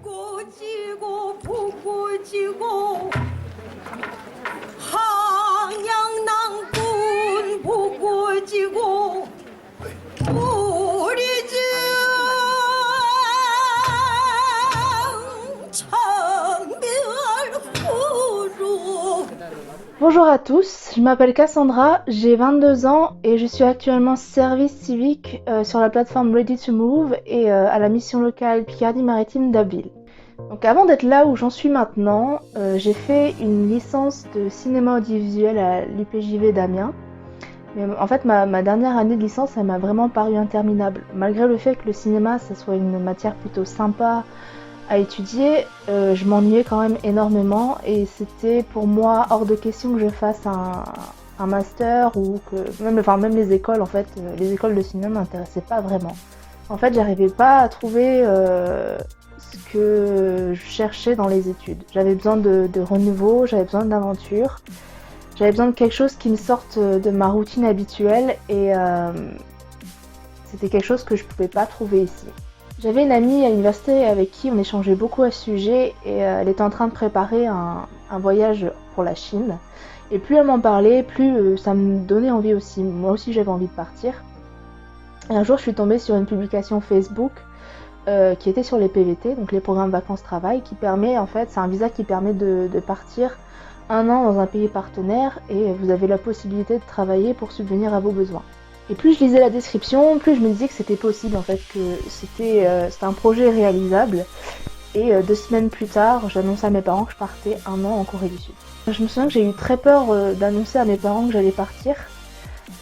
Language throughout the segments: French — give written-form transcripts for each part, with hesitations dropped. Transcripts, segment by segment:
보고 지고 보고 지고 한양난군 보고 지고 우리 집 창별호로. Bonjour à tous, je m'appelle Cassandra, j'ai 22 ans et je suis actuellement service civique sur la plateforme Ready to Move et à la mission locale Picardie-Maritime d'Abbeville. Donc avant d'être là où j'en suis maintenant, j'ai fait une licence de cinéma audiovisuel à l'UPJV d'Amiens. Mais en fait ma dernière année de licence elle m'a vraiment paru interminable. Malgré le fait que le cinéma ça soit une matière plutôt sympa à étudier, je m'ennuyais quand même énormément et c'était pour moi hors de question que je fasse un master ou que même les écoles en fait, les écoles de cinéma m'intéressaient pas vraiment. En fait, j'arrivais pas à trouver ce que je cherchais dans les études. J'avais besoin de renouveau, j'avais besoin d'aventure, j'avais besoin de quelque chose qui me sorte de ma routine habituelle et c'était quelque chose que je pouvais pas trouver ici. J'avais une amie à l'université avec qui on échangeait beaucoup à ce sujet et elle était en train de préparer un voyage pour la Chine. Et plus elle m'en parlait, plus ça me donnait envie aussi. Moi aussi j'avais envie de partir. Et un jour je suis tombée sur une publication Facebook qui était sur les PVT, donc les programmes vacances-travail, qui permet en fait, c'est un visa qui permet de partir 1 an dans un pays partenaire et vous avez la possibilité de travailler pour subvenir à vos besoins. Et plus je lisais la description, plus je me disais que c'était possible en fait, que c'était un projet réalisable. Et 2 semaines plus tard, j'annonçais à mes parents que je partais 1 an en Corée du Sud. Je me souviens que j'ai eu très peur d'annoncer à mes parents que j'allais partir.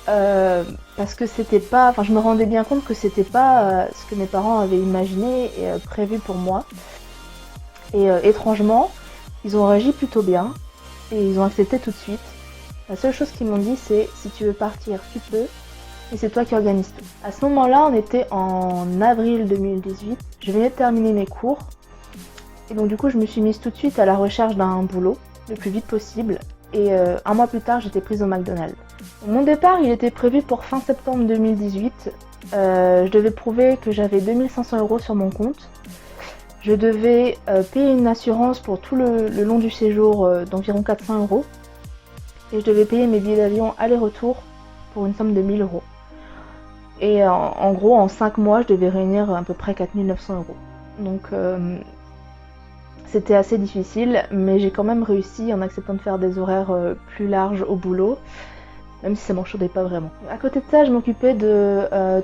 Parce que c'était pas, je me rendais bien compte que c'était pas ce que mes parents avaient imaginé et prévu pour moi. Et étrangement, ils ont réagi plutôt bien et ils ont accepté tout de suite. La seule chose qu'ils m'ont dit c'est si tu veux partir, tu peux. Et c'est toi qui organise tout. À ce moment-là, on était en avril 2018. Je venais de terminer mes cours. Et donc du coup, je me suis mise tout de suite à la recherche d'un boulot, le plus vite possible. Et 1 mois plus tard, j'étais prise au McDonald's. Mon départ, il était prévu pour fin septembre 2018. Je devais prouver que j'avais 2500 € sur mon compte. Je devais payer une assurance pour tout le long du séjour d'environ 400 €. Et je devais payer mes billets d'avion aller-retour pour une somme de 1000 €. Et en gros, en 5 mois, je devais réunir à peu près 4900 €. Donc c'était assez difficile, mais j'ai quand même réussi en acceptant de faire des horaires plus larges au boulot, même si ça m'enchaînait pas vraiment. À côté de ça, je m'occupais de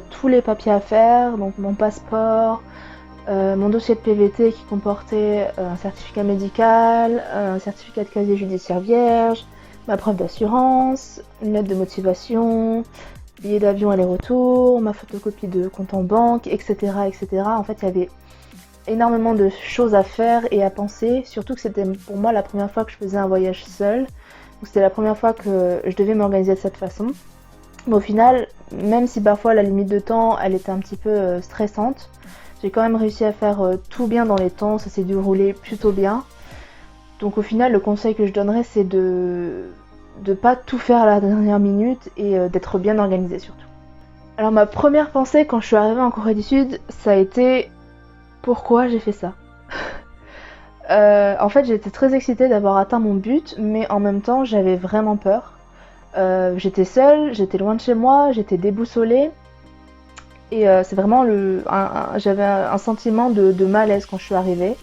tous les papiers à faire, donc mon passeport, mon dossier de PVT qui comportait un certificat médical, un certificat de casier judiciaire vierge, ma preuve d'assurance, une lettre de motivation, billet d'avion aller-retour, ma photocopie de compte en banque, etc., etc. En fait, il y avait énormément de choses à faire et à penser, surtout que c'était pour moi la première fois que je faisais un voyage seule. Donc c'était la première fois que je devais m'organiser de cette façon. Mais au final, même si parfois la limite de temps, elle était un petit peu stressante, j'ai quand même réussi à faire tout bien dans les temps, ça s'est déroulé plutôt bien. Donc au final, le conseil que je donnerais, c'est de pas tout faire à la dernière minute et d'être bien organisé surtout. Alors ma première pensée quand je suis arrivée en Corée du Sud, ça a été pourquoi j'ai fait ça. En fait, j'étais très excitée d'avoir atteint mon but, mais en même temps, j'avais vraiment peur. J'étais seule, j'étais loin de chez moi, j'étais déboussolée. Et c'est vraiment j'avais un sentiment de malaise quand je suis arrivée.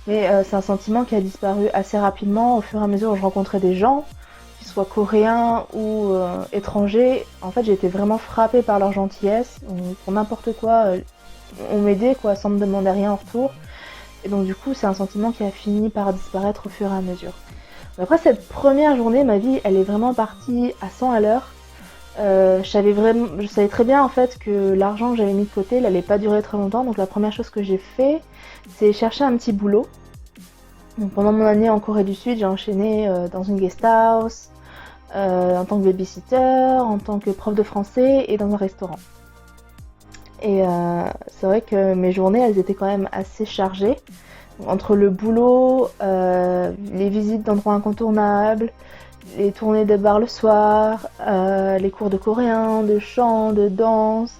Mais c'est un sentiment qui a disparu assez rapidement au fur et à mesure où je rencontrais des gens, qu'ils soient coréens ou étrangers. En fait, j'ai été vraiment frappée par leur gentillesse. Pour n'importe quoi, on m'aidait quoi, sans me demander rien en retour. Et donc du coup, c'est un sentiment qui a fini par disparaître au fur et à mesure. Après cette première journée, ma vie, elle est vraiment partie à 100 à l'heure. Je savais très bien en fait que l'argent que j'avais mis de côté, il allait pas durer très longtemps. Donc la première chose que j'ai fait, c'est chercher un petit boulot. Donc, pendant mon année en Corée du Sud, j'ai enchaîné dans une guest house, en tant que babysitter, en tant que prof de français et dans un restaurant. Et c'est vrai que mes journées, elles étaient quand même assez chargées. Donc, entre le boulot, les visites d'endroits incontournables, les tournées de bar le soir, les cours de coréen, de chant, de danse,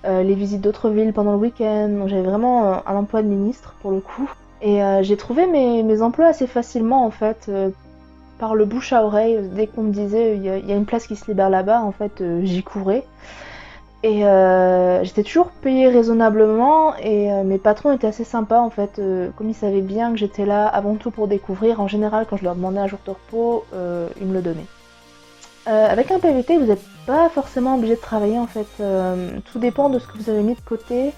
les visites d'autres villes pendant le week-end. Donc j'avais vraiment un emploi de ministre pour le coup. Et j'ai trouvé mes emplois assez facilement en fait, par le bouche à oreille. Dès qu'on me disait il y a une place qui se libère là-bas, en fait j'y courais. Et j'étais toujours payée raisonnablement et mes patrons étaient assez sympas en fait, comme ils savaient bien que j'étais là avant tout pour découvrir. En général, quand je leur demandais un jour de repos, ils me le donnaient. Avec un PVT, vous n'êtes pas forcément obligé de travailler en fait. Tout dépend de ce que vous avez mis de côté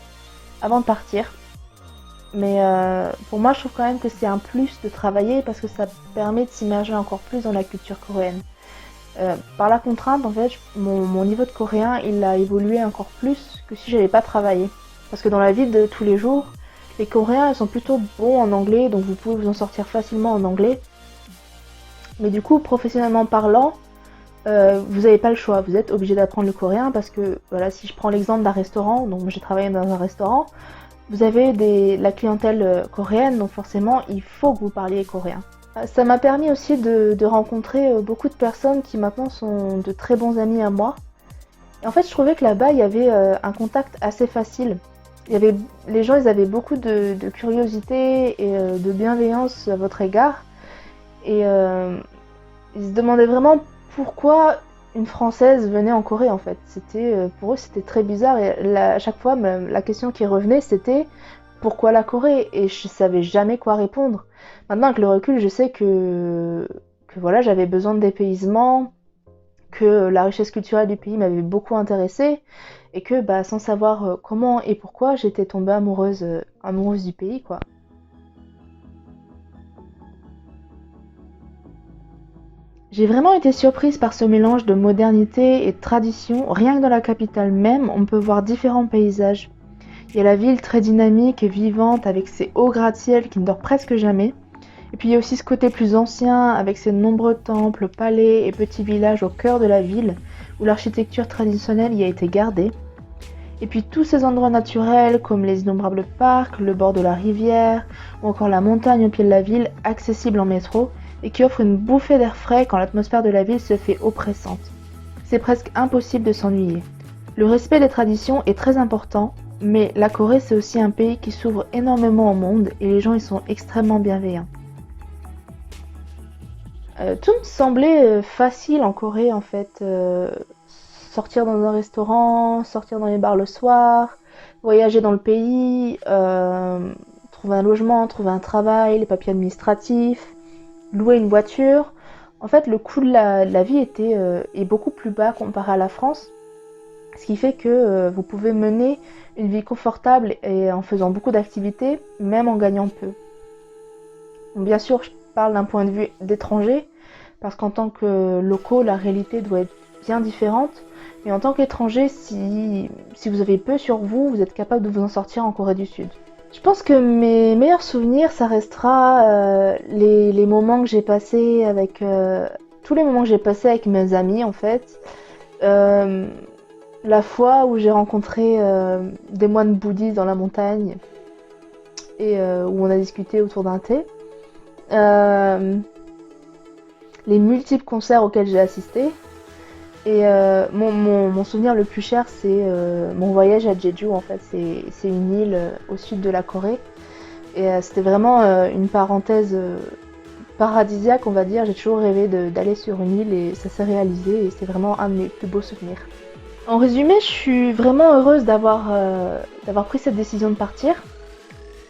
avant de partir. Mais pour moi, je trouve quand même que c'est un plus de travailler parce que ça permet de s'immerger encore plus dans la culture coréenne. Par la contrainte, en fait, mon niveau de coréen, il a évolué encore plus que si j'avais pas travaillé. Parce que dans la vie de tous les jours, les Coréens, ils sont plutôt bons en anglais, donc vous pouvez vous en sortir facilement en anglais. Mais du coup, professionnellement parlant, vous n'avez pas le choix. Vous êtes obligé d'apprendre le coréen parce que, voilà, si je prends l'exemple d'un restaurant, donc j'ai travaillé dans un restaurant, vous avez la clientèle coréenne, donc forcément, il faut que vous parliez coréen. Ça m'a permis aussi de rencontrer beaucoup de personnes qui maintenant sont de très bons amis à moi. Et en fait, je trouvais que là-bas, il y avait un contact assez facile. Les gens, ils avaient beaucoup de curiosité et de bienveillance à votre égard. Et ils se demandaient vraiment pourquoi une Française venait en Corée, en fait. Pour eux, c'était très bizarre. Et à chaque fois, même, la question qui revenait, c'était pourquoi la Corée? Et je savais jamais quoi répondre. Maintenant, avec le recul, je sais que voilà, j'avais besoin de dépaysement, que la richesse culturelle du pays m'avait beaucoup intéressée, et que bah, sans savoir comment et pourquoi, j'étais tombée amoureuse du pays, quoi. J'ai vraiment été surprise par ce mélange de modernité et de tradition. Rien que dans la capitale même, on peut voir différents paysages. Il y a la ville très dynamique et vivante avec ses hauts gratte-ciel qui ne dort presque jamais. Et puis il y a aussi ce côté plus ancien avec ses nombreux temples, palais et petits villages au cœur de la ville où l'architecture traditionnelle y a été gardée. Et puis tous ces endroits naturels comme les innombrables parcs, le bord de la rivière ou encore la montagne au pied de la ville accessible en métro et qui offrent une bouffée d'air frais quand l'atmosphère de la ville se fait oppressante. C'est presque impossible de s'ennuyer. Le respect des traditions est très important, mais la Corée c'est aussi un pays qui s'ouvre énormément au monde et les gens y sont extrêmement bienveillants. Tout me semblait facile en Corée en fait. Sortir dans un restaurant, sortir dans les bars le soir, voyager dans le pays, trouver un logement, trouver un travail, les papiers administratifs, louer une voiture. En fait, le coût de la vie est beaucoup plus bas comparé à la France, ce qui fait que vous pouvez mener une vie confortable et en faisant beaucoup d'activités, même en gagnant peu. Donc, bien sûr, je parle d'un point de vue d'étranger, parce qu'en tant que locaux, la réalité doit être bien différente. Mais en tant qu'étranger, si vous avez peu sur vous, vous êtes capable de vous en sortir en Corée du Sud. Je pense que mes meilleurs souvenirs, ça restera les moments que j'ai passés avec... tous les moments que j'ai passés avec mes amis, en fait. La fois où j'ai rencontré des moines bouddhistes dans la montagne et où on a discuté autour d'un thé. Les multiples concerts auxquels j'ai assisté. Et mon souvenir le plus cher, c'est mon voyage à Jeju. En fait, c'est une île au sud de la Corée. Et c'était vraiment une parenthèse paradisiaque, on va dire. J'ai toujours rêvé d'aller sur une île et ça s'est réalisé. Et c'est vraiment un de mes plus beaux souvenirs. En résumé, je suis vraiment heureuse d'avoir pris cette décision de partir.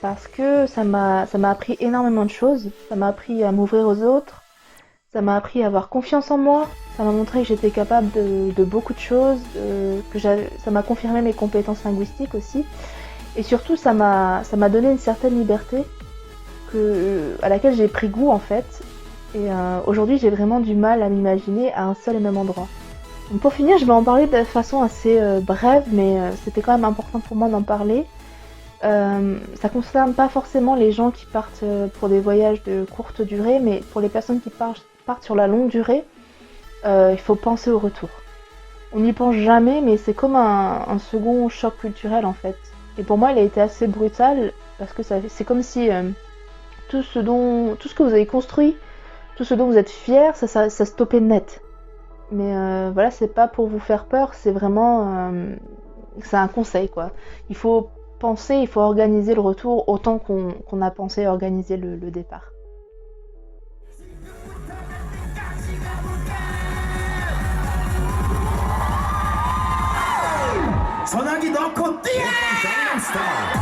Parce que ça m'a appris énormément de choses. Ça m'a appris à m'ouvrir aux autres. Ça m'a appris à avoir confiance en moi, ça m'a montré que j'étais capable de beaucoup de choses, ça m'a confirmé mes compétences linguistiques aussi. Et surtout, ça m'a donné une certaine liberté à laquelle j'ai pris goût en fait. Et aujourd'hui, j'ai vraiment du mal à m'imaginer à un seul et même endroit. Donc pour finir, je vais en parler de façon assez brève, mais c'était quand même important pour moi d'en parler. Ça concerne pas forcément les gens qui partent pour des voyages de courte durée, mais pour les personnes qui partent sur la longue durée, il faut penser au retour. On n'y pense jamais, mais c'est comme un second choc culturel en fait. Et pour moi, il a été assez brutal parce que c'est comme si tout ce que vous avez construit, tout ce dont vous êtes fiers, ça stoppait net. Mais voilà, c'est pas pour vous faire peur, c'est vraiment c'est un conseil quoi. Il faut il faut organiser le retour autant qu'on a pensé organiser le départ. 전화기 넣고 뛰어!